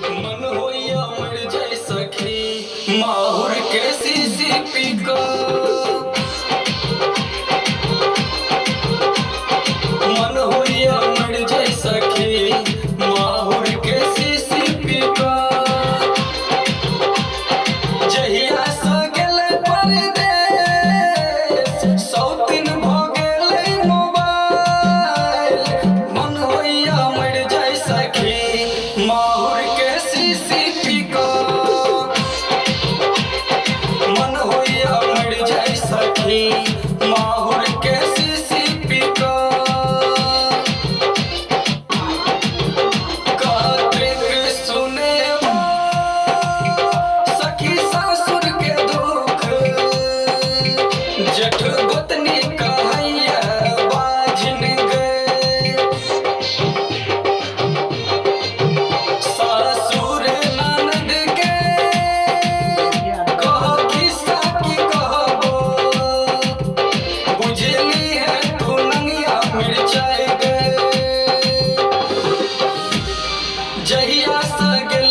मन होइया मर जाए सखी माहुर के शीशी पी को। मन होइया मर जाए सखी माहुर के शीशी पी को। जहिया सा गेले परदेस सौतीन भ गेले मोबाइल। मन होइया मर जाए सखी माहुर के शीशी पी को। मन होइया मर जाए सखी माहुर के शीशी पी को। कार्तिक सुने सखी सासुर के दुख जेठ गोतनी कहैया बाजिन गए। सासुर ननद के कहो किस्सा की कहबो बुझली है तू नंगिया मिर्चाई गए। जहिया सा गेल